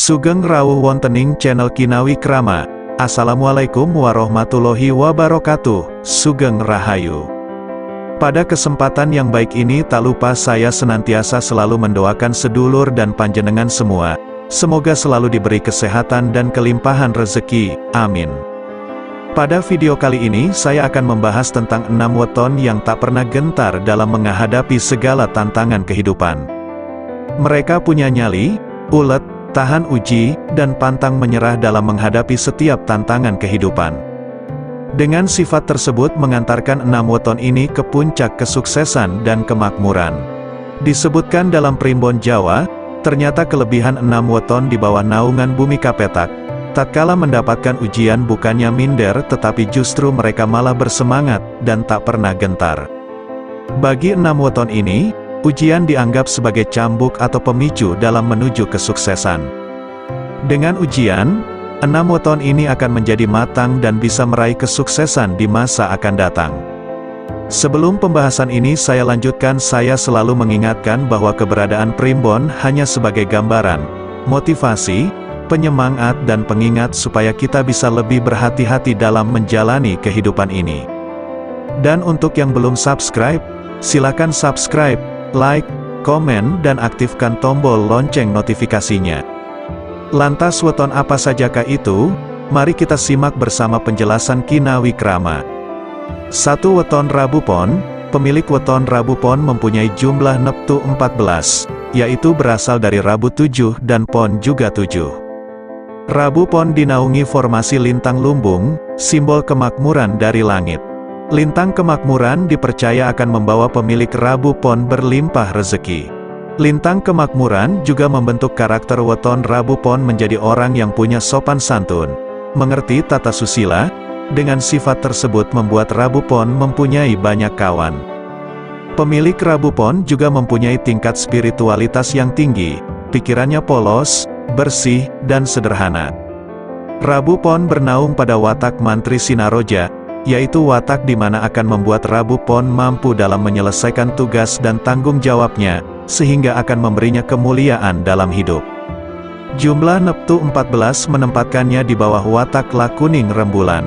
Sugeng rawuh wontening channel Kinawi Krama. Assalamualaikum warahmatullahi wabarakatuh. Sugeng Rahayu. Pada kesempatan yang baik ini tak lupa saya senantiasa selalu mendoakan sedulur dan panjenengan semua. Semoga selalu diberi kesehatan dan kelimpahan rezeki. Amin. Pada video kali ini saya akan membahas tentang 6 weton yang tak pernah gentar dalam menghadapi segala tantangan kehidupan. Mereka punya nyali, ulet, tahan uji, dan pantang menyerah dalam menghadapi setiap tantangan kehidupan. Dengan sifat tersebut mengantarkan 6 weton ini ke puncak kesuksesan dan kemakmuran. Disebutkan dalam Primbon Jawa, ternyata kelebihan 6 weton di bawah naungan Bumi Kapetak, tatkala mendapatkan ujian bukannya minder tetapi justru mereka malah bersemangat dan tak pernah gentar. Bagi 6 weton ini, ujian dianggap sebagai cambuk atau pemicu dalam menuju kesuksesan. Dengan ujian, 6 weton ini akan menjadi matang dan bisa meraih kesuksesan di masa akan datang. Sebelum pembahasan ini saya lanjutkan, saya selalu mengingatkan bahwa keberadaan Primbon hanya sebagai gambaran, motivasi, penyemangat dan pengingat supaya kita bisa lebih berhati-hati dalam menjalani kehidupan ini. Dan untuk yang belum subscribe, silakan subscribe, like, komen, dan aktifkan tombol lonceng notifikasinya. Lantas weton apa sajakah itu? Mari kita simak bersama penjelasan Kinawi Krama. 1. Weton Rabu Pon. Pemilik weton Rabu Pon mempunyai jumlah neptu 14, yaitu berasal dari Rabu 7 dan Pon juga 7. Rabu Pon dinaungi formasi lintang lumbung, simbol kemakmuran dari langit. Lintang kemakmuran dipercaya akan membawa pemilik Rabu Pon berlimpah rezeki. Lintang kemakmuran juga membentuk karakter weton Rabu Pon menjadi orang yang punya sopan santun, mengerti tata susila. Dengan sifat tersebut membuat Rabu Pon mempunyai banyak kawan. Pemilik Rabu Pon juga mempunyai tingkat spiritualitas yang tinggi, pikirannya polos, bersih, dan sederhana. Rabu Pon bernaung pada watak mantri sinaroja, yaitu watak di mana akan membuat Rabu Pon mampu dalam menyelesaikan tugas dan tanggung jawabnya, sehingga akan memberinya kemuliaan dalam hidup. Jumlah neptu 14 menempatkannya di bawah watak lakuning rembulan.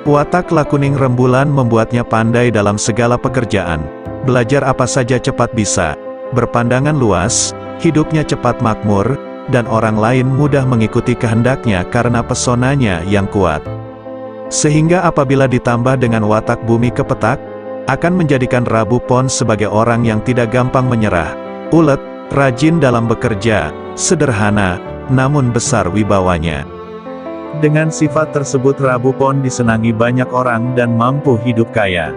Watak lakuning rembulan membuatnya pandai dalam segala pekerjaan, belajar apa saja cepat bisa, berpandangan luas, hidupnya cepat makmur, dan orang lain mudah mengikuti kehendaknya karena pesonanya yang kuat. Sehingga apabila ditambah dengan watak Bumi Kepetak, akan menjadikan Rabu Pon sebagai orang yang tidak gampang menyerah, ulet, rajin dalam bekerja, sederhana, namun besar wibawanya. Dengan sifat tersebut Rabu Pon disenangi banyak orang dan mampu hidup kaya.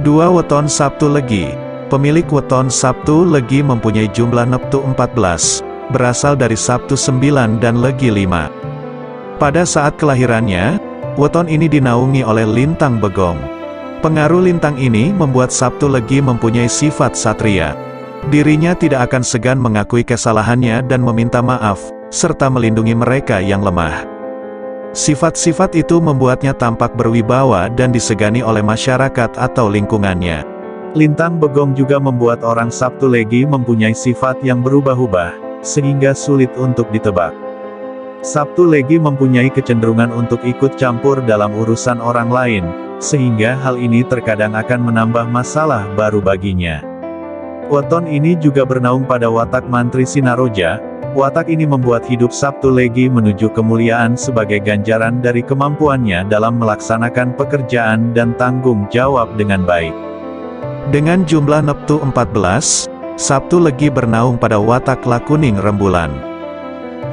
2. Weton Sabtu Legi. Pemilik weton Sabtu Legi mempunyai jumlah neptu 14, berasal dari Sabtu 9 dan Legi 5. Pada saat kelahirannya, weton ini dinaungi oleh lintang begong. Pengaruh lintang ini membuat Sabtu Legi mempunyai sifat satria. Dirinya tidak akan segan mengakui kesalahannya dan meminta maaf, serta melindungi mereka yang lemah. Sifat-sifat itu membuatnya tampak berwibawa dan disegani oleh masyarakat atau lingkungannya. Lintang begong juga membuat orang Sabtu Legi mempunyai sifat yang berubah-ubah, sehingga sulit untuk ditebak. Sabtu Legi mempunyai kecenderungan untuk ikut campur dalam urusan orang lain, sehingga hal ini terkadang akan menambah masalah baru baginya. Weton ini juga bernaung pada watak mantri sinaroja. Watak ini membuat hidup Sabtu Legi menuju kemuliaan sebagai ganjaran dari kemampuannya dalam melaksanakan pekerjaan dan tanggung jawab dengan baik. Dengan jumlah neptu 14, Sabtu Legi bernaung pada watak lakuning rembulan.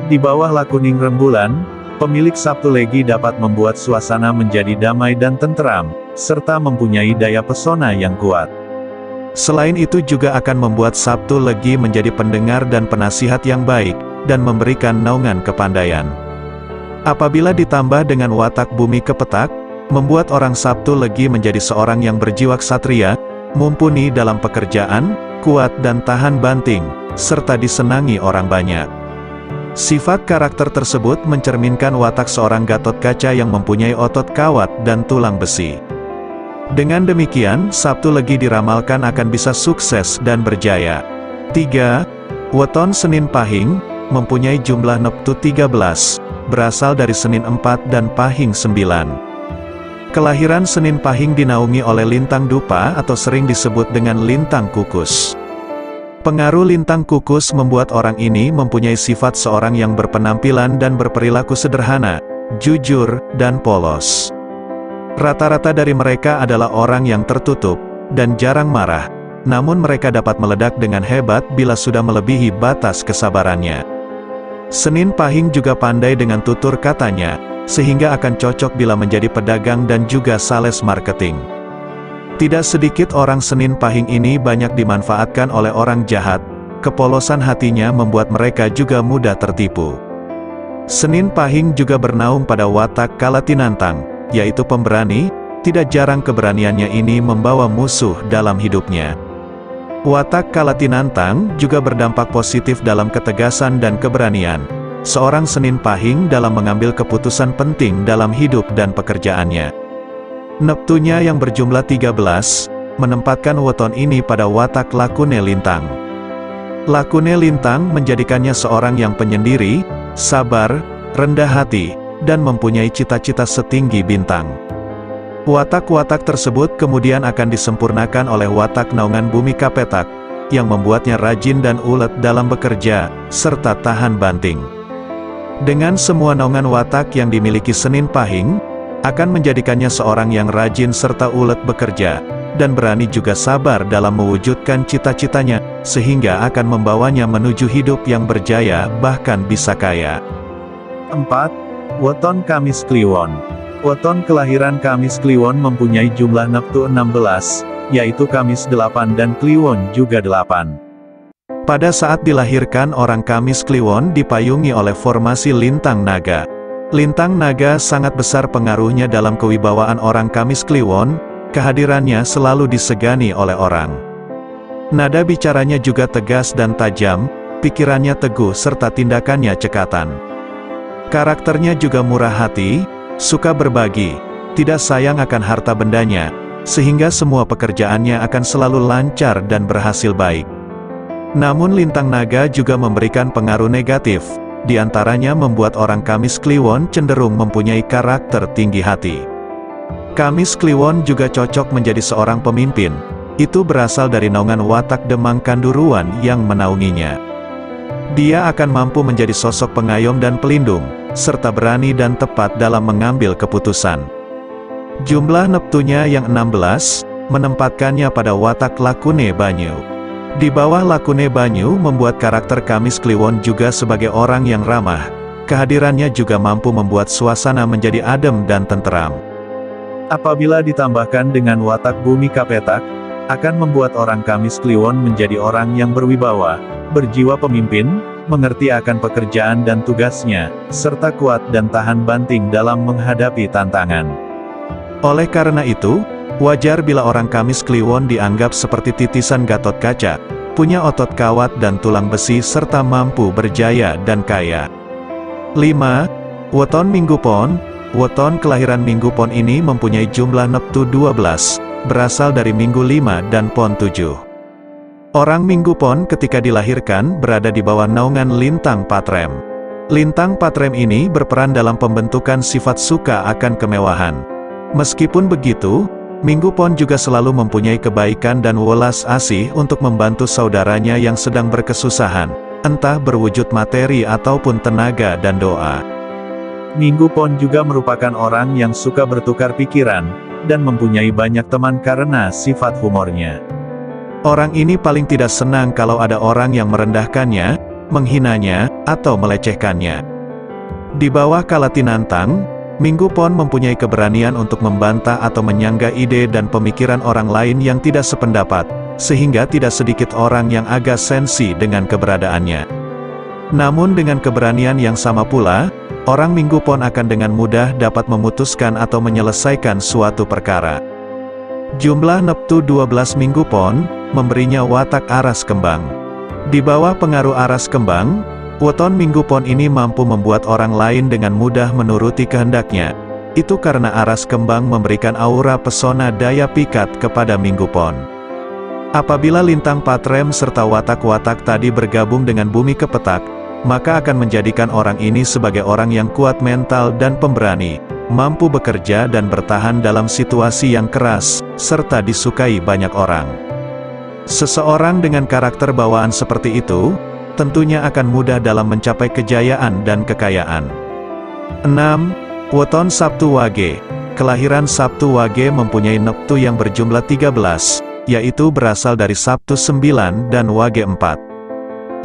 Di bawah lakuning rembulan, pemilik Sabtu Legi dapat membuat suasana menjadi damai dan tenteram, serta mempunyai daya pesona yang kuat. Selain itu juga akan membuat Sabtu Legi menjadi pendengar dan penasihat yang baik, dan memberikan naungan kepandaian. Apabila ditambah dengan watak Bumi Kepetak, membuat orang Sabtu Legi menjadi seorang yang berjiwa ksatria, mumpuni dalam pekerjaan, kuat dan tahan banting, serta disenangi orang banyak. Sifat karakter tersebut mencerminkan watak seorang Gatot Kaca yang mempunyai otot kawat dan tulang besi. Dengan demikian, Sabtu Legi diramalkan akan bisa sukses dan berjaya. 3. Weton Senin Pahing. mempunyai jumlah neptu 13, berasal dari Senin 4 dan Pahing 9. Kelahiran Senin Pahing dinaungi oleh lintang dupa atau sering disebut dengan lintang kukus. Pengaruh lintang kukus membuat orang ini mempunyai sifat seorang yang berpenampilan dan berperilaku sederhana, jujur, dan polos. Rata-rata dari mereka adalah orang yang tertutup dan jarang marah, namun mereka dapat meledak dengan hebat bila sudah melebihi batas kesabarannya. Senin Pahing juga pandai dengan tutur katanya, sehingga akan cocok bila menjadi pedagang dan juga sales marketing. Tidak sedikit orang Senin Pahing ini banyak dimanfaatkan oleh orang jahat, kepolosan hatinya membuat mereka juga mudah tertipu. Senin Pahing juga bernaung pada watak Kalatinantang, yaitu pemberani. Tidak jarang keberaniannya ini membawa musuh dalam hidupnya. Watak Kalatinantang juga berdampak positif dalam ketegasan dan keberanian seorang Senin Pahing dalam mengambil keputusan penting dalam hidup dan pekerjaannya. Neptunya yang berjumlah 13, menempatkan weton ini pada watak Lakune Lintang. Lakune Lintang menjadikannya seorang yang penyendiri, sabar, rendah hati, dan mempunyai cita-cita setinggi bintang. Watak-watak tersebut kemudian akan disempurnakan oleh watak naungan bumi Kapetak, yang membuatnya rajin dan ulet dalam bekerja, serta tahan banting. Dengan semua naungan watak yang dimiliki Senin Pahing, akan menjadikannya seorang yang rajin serta ulet bekerja, dan berani juga sabar dalam mewujudkan cita-citanya, sehingga akan membawanya menuju hidup yang berjaya bahkan bisa kaya. 4. Weton Kamis Kliwon. Weton kelahiran Kamis Kliwon mempunyai jumlah neptu 16, yaitu Kamis 8 dan Kliwon juga 8. Pada saat dilahirkan orang Kamis Kliwon dipayungi oleh formasi lintang naga. Lintang naga sangat besar pengaruhnya dalam kewibawaan orang Kamis Kliwon, kehadirannya selalu disegani oleh orang. Nada bicaranya juga tegas dan tajam, pikirannya teguh serta tindakannya cekatan. Karakternya juga murah hati, suka berbagi, tidak sayang akan harta bendanya, sehingga semua pekerjaannya akan selalu lancar dan berhasil baik. Namun lintang naga juga memberikan pengaruh negatif, di antaranya membuat orang Kamis Kliwon cenderung mempunyai karakter tinggi hati. Kamis Kliwon juga cocok menjadi seorang pemimpin, itu berasal dari naungan watak Demang Kanduruan yang menaunginya. Dia akan mampu menjadi sosok pengayom dan pelindung, serta berani dan tepat dalam mengambil keputusan. Jumlah neptunya yang 16, menempatkannya pada watak Lakune Banyu. Di bawah Lakune Banyu membuat karakter Kamis Kliwon juga sebagai orang yang ramah, kehadirannya juga mampu membuat suasana menjadi adem dan tenteram. Apabila ditambahkan dengan watak bumi Kapetak, akan membuat orang Kamis Kliwon menjadi orang yang berwibawa, berjiwa pemimpin, mengerti akan pekerjaan dan tugasnya, serta kuat dan tahan banting dalam menghadapi tantangan. Oleh karena itu, wajar bila orang Kamis Kliwon dianggap seperti titisan Gatot Kaca, punya otot kawat dan tulang besi serta mampu berjaya dan kaya. 5. Weton Minggu Pon. Weton kelahiran Minggu Pon ini mempunyai jumlah neptu 12, berasal dari Minggu 5 dan Pon 7. Orang Minggu Pon ketika dilahirkan berada di bawah naungan lintang Patrem. Lintang Patrem ini berperan dalam pembentukan sifat suka akan kemewahan. Meskipun begitu, Minggu Pon juga selalu mempunyai kebaikan dan welas asih untuk membantu saudaranya yang sedang berkesusahan, entah berwujud materi ataupun tenaga dan doa. Minggu Pon juga merupakan orang yang suka bertukar pikiran, dan mempunyai banyak teman karena sifat humornya. Orang ini paling tidak senang kalau ada orang yang merendahkannya, menghinanya, atau melecehkannya. Di bawah Kalatinantang, Minggu Pon mempunyai keberanian untuk membantah atau menyangga ide dan pemikiran orang lain yang tidak sependapat, sehingga tidak sedikit orang yang agak sensi dengan keberadaannya. Namun dengan keberanian yang sama pula, orang Minggu Pon akan dengan mudah dapat memutuskan atau menyelesaikan suatu perkara. Jumlah neptu 12 Minggu Pon, memberinya watak aras kembang. Di bawah pengaruh aras kembang, weton Minggu Pon ini mampu membuat orang lain dengan mudah menuruti kehendaknya. Itu karena aras kembang memberikan aura pesona daya pikat kepada Minggu Pon. Apabila lintang Patrem serta watak-watak tadi bergabung dengan bumi Kepetak, maka akan menjadikan orang ini sebagai orang yang kuat mental dan pemberani, mampu bekerja dan bertahan dalam situasi yang keras, serta disukai banyak orang. Seseorang dengan karakter bawaan seperti itu, tentunya akan mudah dalam mencapai kejayaan dan kekayaan. 6. Weton Sabtu Wage. Kelahiran Sabtu Wage mempunyai neptu yang berjumlah 13, yaitu berasal dari Sabtu 9 dan Wage 4.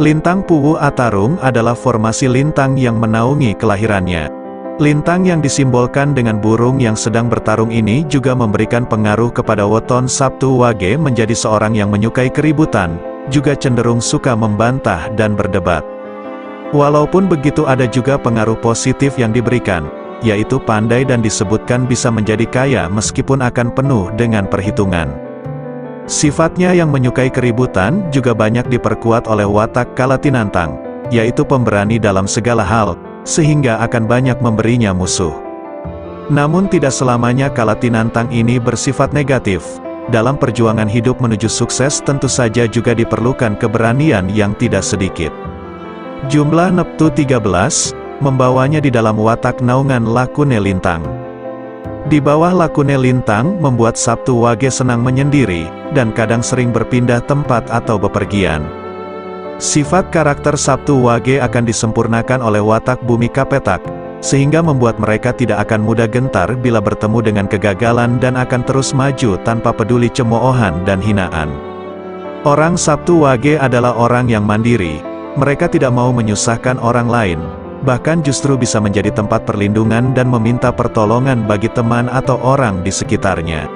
Lintang Puwu Atarung adalah formasi lintang yang menaungi kelahirannya. Lintang yang disimbolkan dengan burung yang sedang bertarung ini juga memberikan pengaruh kepada weton Sabtu Wage menjadi seorang yang menyukai keributan, juga cenderung suka membantah dan berdebat. Walaupun begitu ada juga pengaruh positif yang diberikan, yaitu pandai dan disebutkan bisa menjadi kaya meskipun akan penuh dengan perhitungan. Sifatnya yang menyukai keributan juga banyak diperkuat oleh watak Kalatinantang, yaitu pemberani dalam segala hal, sehingga akan banyak memberinya musuh. Namun tidak selamanya Kalatinantang ini bersifat negatif. Dalam perjuangan hidup menuju sukses tentu saja juga diperlukan keberanian yang tidak sedikit. Jumlah neptu 13, membawanya di dalam watak naungan Lakune Lintang. Di bawah Lakune Lintang membuat Sabtu Wage senang menyendiri, dan kadang sering berpindah tempat atau bepergian. Sifat karakter Sabtu Wage akan disempurnakan oleh watak Bumi Kapetak, sehingga membuat mereka tidak akan mudah gentar bila bertemu dengan kegagalan dan akan terus maju tanpa peduli cemoohan dan hinaan. Orang Sabtu Wage adalah orang yang mandiri, mereka tidak mau menyusahkan orang lain, bahkan justru bisa menjadi tempat perlindungan dan meminta pertolongan bagi teman atau orang di sekitarnya.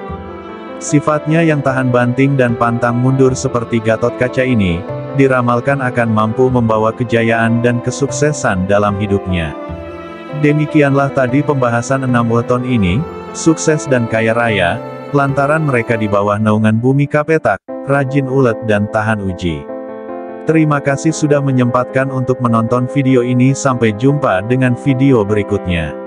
Sifatnya yang tahan banting dan pantang mundur seperti Gatot Kaca ini, diramalkan akan mampu membawa kejayaan dan kesuksesan dalam hidupnya. Demikianlah tadi pembahasan 6 weton ini, sukses dan kaya raya, lantaran mereka di bawah naungan Bumi Kapetak, rajin ulet dan tahan uji. Terima kasih sudah menyempatkan untuk menonton video ini, sampai jumpa dengan video berikutnya.